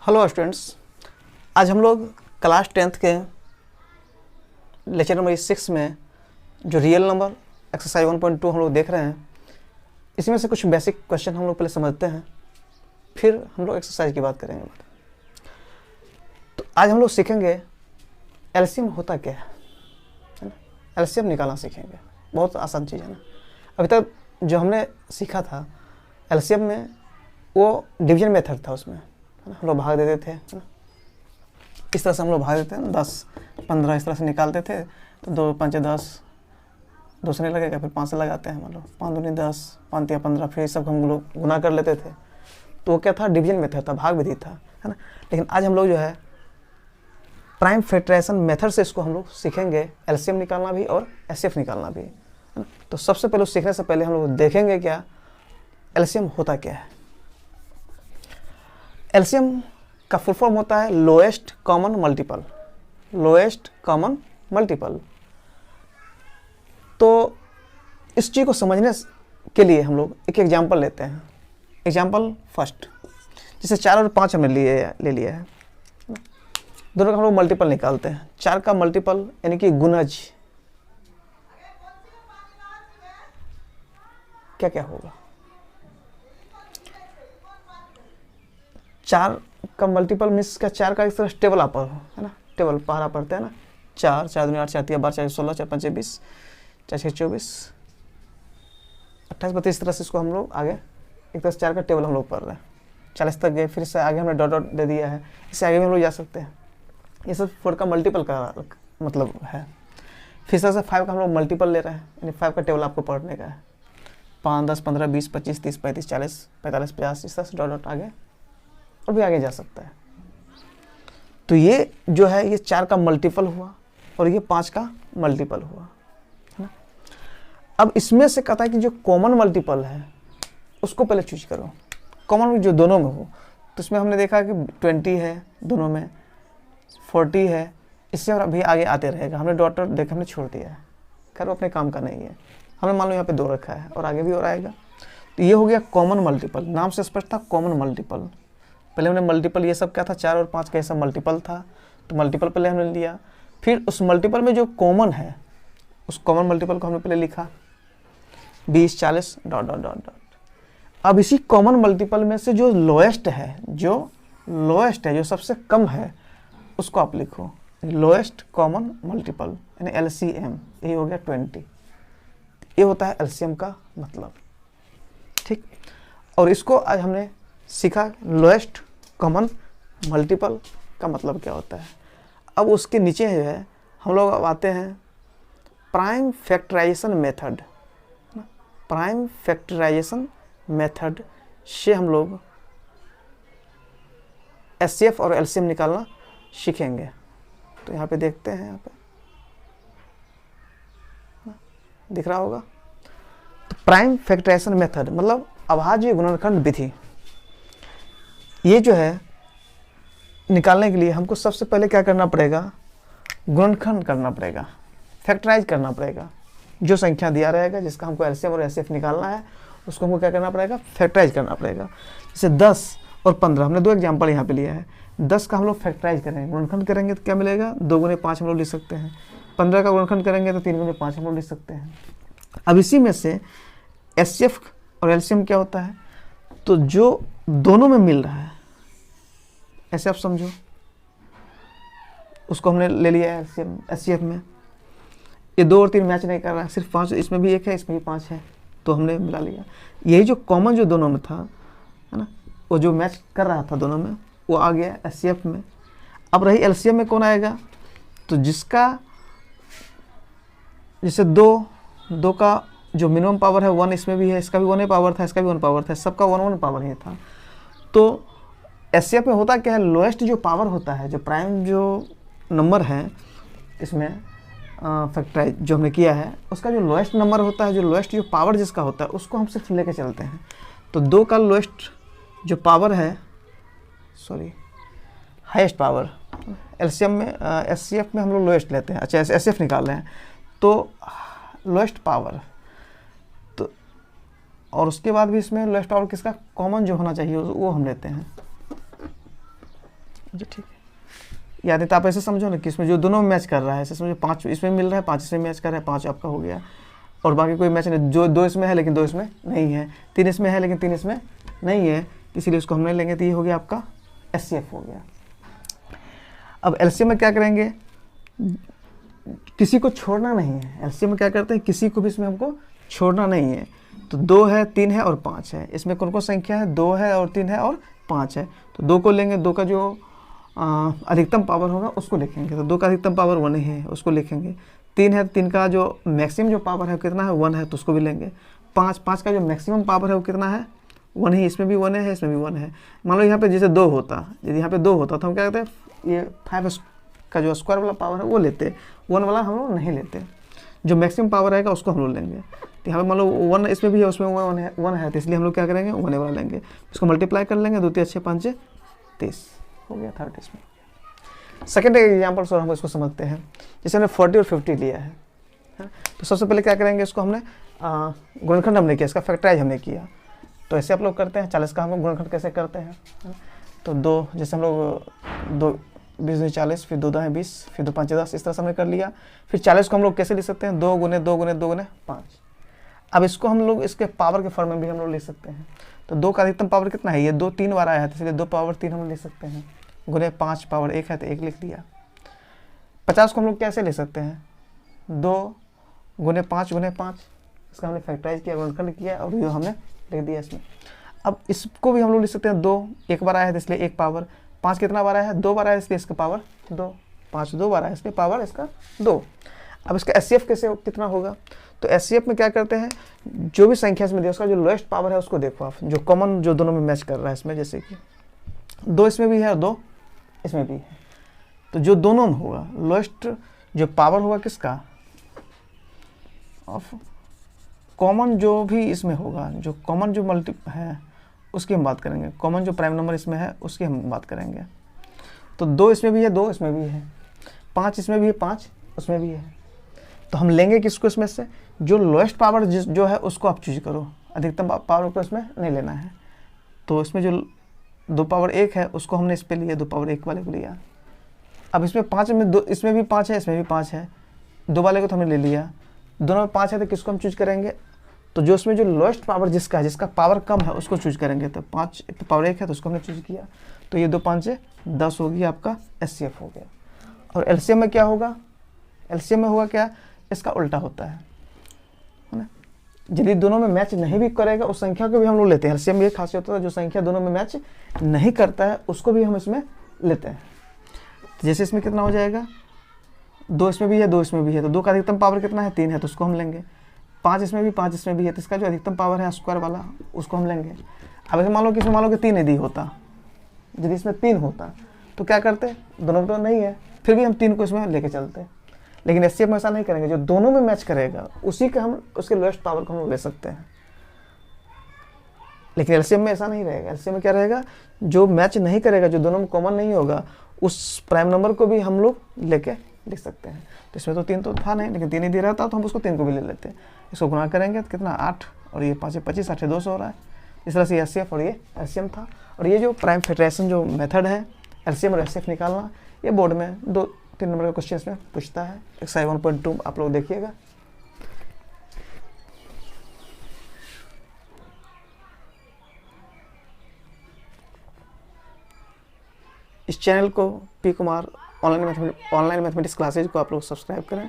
Hello students, आज हम लोग क्लास 10th के लेक्चर नंबर 6 में जो रियल नंबर एक्सरसाइज 1.2 हम लोग देख रहे हैं, इसमें से कुछ बेसिक क्वेश्चन हम लोग पहले समझते हैं, फिर हम लोग एक्सरसाइज की बात करेंगे। तो आज हम लोग सीखेंगे एलसीएम होता क्या है ना। एलसीएम निकालना सीखेंगे, बहुत आसान चीज़ है ना। अभी तक जो हमने सीखा था एलसीएम में, वो डिवीजन मेथड था, उसमें हम लोग भाग देते थे है ना। इस तरह से हम लोग भाग देते हैं, 10 15 इस तरह से निकालते थे। तो 2 5 10, 2 से नहीं लगेगा, फिर 5 से लगाते हैं, मतलब 5 दूनी 10, 5 तिया 15, फिर सब हम लोग गुना कर लेते थे। तो वो क्या था, डिवीजन मेथड था, भाग विधि था, है ना। लेकिन आज हम लोग जो है प्राइम फैक्टराइजेशन मेथड से इसको हम लोग सीखेंगे, एलसीएम निकालना भी और एचसीएफ निकालना भी, है ना। तो सबसे पहले सीखने से पहले हम लोग देखेंगे क्या एलसीएम होता क्या है। एलसीएम का फुल फॉर्म होता है lowest common multiple. Lowest common multiple. तो इस चीज़ को समझने के लिए हम लोग एक एग्जांपल लेते हैं। एग्जांपल फर्स्ट, जैसे 4 और 5 हमने ले लिया है, दोनों का हम लोग मल्टीपल निकालते हैं। 4 का मल्टीपल यानी कि गुणज क्या क्या होगा। 4 का मल्टीपल मीन्स का 4 का इस तरह टेबल आप पढ़ो, है ना। टेबल पहाड़ा पढ़ते हैं ना। 4 4 दूनी 8, 4 तिया 12, 4 16, 4 5 20, 4 6 24, 28 32, इस तरह से इसको हम लोग आगे एक तरह से 4 का टेबल हम लोग पढ़ रहे हैं। 40 तक गए, फिर से आगे हमने डॉट डॉट दे दिया है, इससे आगे भी हम लोग जा सकते हैं। ये सब 4 का मल्टीपल का मतलब है। फिर से 5 का हम लोग मल्टीपल ले रहे हैं, यानी 5 का टेबल आपको पढ़ने का है। 5 10 15 20 25 30 35 40 45 50, इस तरह से डॉट डॉट आगे और भी आगे जा सकता है। तो ये जो है ये 4 का मल्टीपल हुआ और ये 5 का मल्टीपल हुआ, है ना। अब इसमें से कहता है कि जो कॉमन मल्टीपल है उसको पहले चूज करो। कॉमन जो दोनों में हो, तो इसमें हमने देखा कि 20 है दोनों में, 40 है, इससे और अभी आगे आते रहेगा। हमने डॉट डॉट देख हमने छोड़ दिया है, खैर वो अपने काम का नहीं है। हमने मान लो यहाँ पे 2 रखा है और आगे भी और आएगा। तो ये हो गया कॉमन मल्टीपल। नाम से स्पष्ट था कॉमन मल्टीपल। पहले हमने मल्टीपल ये सब क्या था, 4 और 5 का ऐसा मल्टीपल था, तो मल्टीपल पहले हमने लिया। फिर उस मल्टीपल में जो कॉमन है उस कॉमन मल्टीपल को हमने पहले लिखा 20 40 डॉट डॉट डॉट डॉट। अब इसी कॉमन मल्टीपल में से जो लोएस्ट है, जो सबसे कम है, उसको आप लिखो लोएस्ट कॉमन मल्टीपल, यानी एलसीएम। यही हो गया 20। ये होता है एलसीएम का मतलब, ठीक। और इसको आज हमने सीखा लोएस्ट कॉमन मल्टीपल का मतलब क्या होता है। अब उसके नीचे जो है हम लोग अब आते हैं prime factorization method. Prime factorization method से हम लोग एचसीएफ और एलसीएम निकालना सीखेंगे। तो यहाँ पे देखते हैं, यहाँ पे दिख रहा होगा। तो प्राइम फैक्टराइजेशन मेथड मतलब अभाज्य गुणनखंड विधि। ये जो है निकालने के लिए हमको सबसे पहले क्या करना पड़ेगा, गुणनखंड करना पड़ेगा, फैक्टराइज करना पड़ेगा। जो संख्या दिया रहेगा जिसका हमको एलसीएम और एचसीएफ निकालना है, उसको हमको क्या करना पड़ेगा, फैक्टराइज करना पड़ेगा। जैसे 10 और 15 हमने 2 एग्जाम्पल यहाँ पे लिया है। 10 का हम लोग फैक्टराइज करेंगे, गुणनखंड करेंगे तो क्या मिलेगा, 2 गुने 5 हम लोग लिख सकते हैं। 15 का गुणनखंड करेंगे तो 3 गुने 5 हम लोग लिख सकते हैं। अब इसी में से एचसीएफ और एलसीएम क्या होता है, तो जो दोनों में मिल रहा है, ऐसे आप समझो, उसको हमने ले लिया है एचसीएफ में। ये 2 और 3 मैच नहीं कर रहा है, सिर्फ 5, इसमें भी 1 है, इसमें भी 5 है, तो हमने मिला लिया। यही जो कॉमन जो दोनों में था, है ना, वो जो मैच कर रहा था दोनों में, वो आ गया एचसीएफ में। अब रही एलसीएम में कौन आएगा, तो जिसका जैसे 2 का जो मिनिमम पावर है 1, इसमें भी है, इसका भी 1 पावर था, इसका भी 1 पावर था, सबका 1 पावर ही था। तो एचसीएफ में होता क्या है, लोएस्ट जो पावर होता है, जो प्राइम जो नंबर है इसमें फैक्टराइज जो हमने किया है, उसका जो लोएस्ट नंबर होता है, जो लोएस्ट जो पावर जिसका होता है, उसको हम सिर्फ लेके चलते हैं। तो 2 का लोएस्ट जो पावर है, सॉरी हाईएस्ट पावर, एलसीएम में एचसीएफ में हम लोग लोएस्ट लेते हैं। अच्छा, एचसीएफ निकाल रहे हैं तो लोएस्ट पावर, तो और उसके बाद भी इसमें लोएस्ट पावर किसका, कॉमन जो होना चाहिए वो हम लेते हैं। जी ठीक है, याद नहीं तो आप ऐसे समझो ना कि इसमें जो दोनों मैच कर रहा है, ऐसे समझो 5 इसमें मिल रहा है, 5 इसमें मैच कर रहा है, 5 आपका हो गया, और बाकी कोई मैच नहीं, जो 2 इसमें है लेकिन 2 इसमें नहीं है, 3 इसमें है लेकिन 3 इसमें नहीं है, इसीलिए उसको हम नहीं लेंगे, तो ये हो गया आपका एचसीएफ हो गया। अब एलसीएम में क्या करेंगे, किसी को छोड़ना नहीं है, एलसीएम में क्या करते हैं, किसी को भी इसमें हमको छोड़ना नहीं है। तो 2 है, 3 है और 5 है, इसमें कौन कौन संख्या है, 2 है और 3 है और 5 है, तो 2 को लेंगे, 2 का जो अधिकतम पावर होगा उसको लिखेंगे, तो 2 का अधिकतम पावर 1 है उसको लिखेंगे। 3 है, 3 का जो मैक्सिमम जो पावर है कितना है, 1 है, तो उसको भी लेंगे। 5 का जो मैक्सिमम पावर है वो कितना है, 1 ही, इसमें भी 1 है, इसमें भी 1 है। मान लो यहाँ पे जैसे 2 होता, यदि यहाँ पे 2 होता तो हम क्या कहते हैं, ये 5 का जो स्क्वायर वाला पावर है वो लेते, 1 वाला हम लोग नहीं लेते, जो मैक्सिमम पावर आएगा उसको हम लोग लेंगे। तो यहाँ पे मान लो 1 इसमें भी है, उसमें 1 है, तो इसलिए हम लोग क्या करेंगे, 1 वाला लेंगे, उसको मल्टीप्लाई कर लेंगे, 2 3 6 5 30 हो गया, 30 में। सेकेंड एग्जाम्पल सर हम इसको समझते हैं, जैसे हमने 40 और 50 लिया है, तो सबसे पहले क्या करेंगे, इसको हमने गुणनखंड हमने किया, इसका फैक्टराइज हमने किया, तो ऐसे आप लोग करते हैं। 40 का हम लोग गुणनखंड कैसे करते हैं, तो 2 जैसे हम लोग 2 20 40, फिर 2 2 20, फिर 2 5 10, इस तरह से हमने कर लिया। फिर 40 को हम लोग कैसे लिख सकते हैं, 2 गुने 2 गुने 2 गुने 5। अब इसको हम लोग इसके पावर के फॉर्म में भी हम लोग लिख सकते हैं, तो 2 का अधिकतम पावर कितना है, ये 2 3 बार आया है, इसलिए 2 पावर 3 हम लिख सकते हैं, गुने 5 पावर 1 है तो 1 लिख दिया। 50 को हम लोग कैसे ले सकते हैं, 2 गुने 5 गुने 5, इसका हमने फैक्टराइज किया, गुणनखंड किया और ये हमने लिख दिया इसमें। अब इसको भी हम लोग लिख सकते हैं, 2 एक बार आया है इसलिए 1 पावर, 5 कितना बार आया है, 2 बार आया है इसलिए इसका पावर 2, 5 2 बार आया है इसलिए पावर इसका 2। अब इसका एचसीएफ कैसे कितना होगा, तो एचसीएफ में क्या करते हैं, जो भी संख्या इसमें दिया उसका जो लोएस्ट पावर है उसको देखो आप, जो कॉमन जो दोनों में मैच कर रहा है इसमें, जैसे कि 2 इसमें भी है और 2 इसमें भी है, तो जो दोनों में होगा लोएस्ट जो पावर होगा किसका, ऑफ कॉमन जो भी इसमें होगा, जो कॉमन जो मल्टी है उसकी हम बात करेंगे, कॉमन जो प्राइम नंबर इसमें है उसकी हम बात करेंगे। तो 2 इसमें भी है, 2 इसमें भी है, 5 इसमें भी है, 5 उसमें भी है, तो हम लेंगे किसको इसमें से, जो लोएस्ट पावर जो है उसको आप चूज करो, अधिकतम पावर को इसमें नहीं लेना है। तो इसमें जो 2 पावर 1 है उसको हमने इस पे लिया, 2 पावर 1 वाले को लिया। अब इसमें 5 में 2 इसमें भी 5 है, इसमें भी 5 है, 2 वाले को तो हमने ले लिया, दोनों में 5 है तो किसको हम चूज करेंगे, तो जो उसमें जो लोएस्ट पावर जिसका है, जिसका पावर कम है उसको चूज करेंगे। तो 5 पावर 1 है तो उसको हमने चूज किया, तो ये 2 5 10 हो गया, आपका एचसीएफ हो गया। और एलसीएम में क्या होगा, एलसीएम में होगा क्या, इसका उल्टा होता है ना, यदि दोनों में मैच नहीं भी करेगा उस संख्या को भी हम लोग लेते हैं। एलसीएम में ये खासियत होता है, जो संख्या दोनों में मैच नहीं करता है उसको भी हम इसमें लेते हैं। तो जैसे इसमें कितना हो जाएगा, 2 इसमें भी है, 2 इसमें भी है, तो 2 का अधिकतम पावर कितना है, 3 है, तो उसको हम लेंगे। 5 इसमें भी, 5 इसमें भी है, तो इसका जो अधिकतम पावर है स्क्वायर वाला उसको हम लेंगे। अब ऐसे मान लो कि इसमें मान लो कि 3 यदि होता, यदि इसमें 3 होता तो क्या करते, दोनों तो नहीं है, फिर भी हम 3 को इसमें लेके चलते। लेकिन एचसीएफ में ऐसा नहीं करेंगे, जो दोनों में मैच करेगा उसी का हम उसके लोएस्ट पावर को हम ले सकते हैं। लेकिन एलसीएम में ऐसा नहीं रहेगा, एलसीएम में क्या रहेगा, जो मैच नहीं करेगा, जो दोनों में कॉमन नहीं होगा उस प्राइम नंबर को भी हम लोग लेके लिख सकते हैं। तो इसमें तो 3 तो था नहीं, लेकिन 3 ही दे रहा था तो हम उसको 3 को भी ले लेते हैं। इसको गुणा करेंगे तो कितना 8 और ये 5 25 8 200 हो रहा है। इस तरह से एचसीएफ और ये एलसीएम था। और ये जो प्राइम फैक्टराइजेशन जो मेथड है एलसीएम और एचसीएफ निकालना, ये बोर्ड में 2-3 नंबर का क्वेश्चन में पूछता है। एक्सरसाइज 1.2 आप लोग देखिएगा। इस चैनल को P Kumar online mathematics classes को आप लोग सब्सक्राइब करें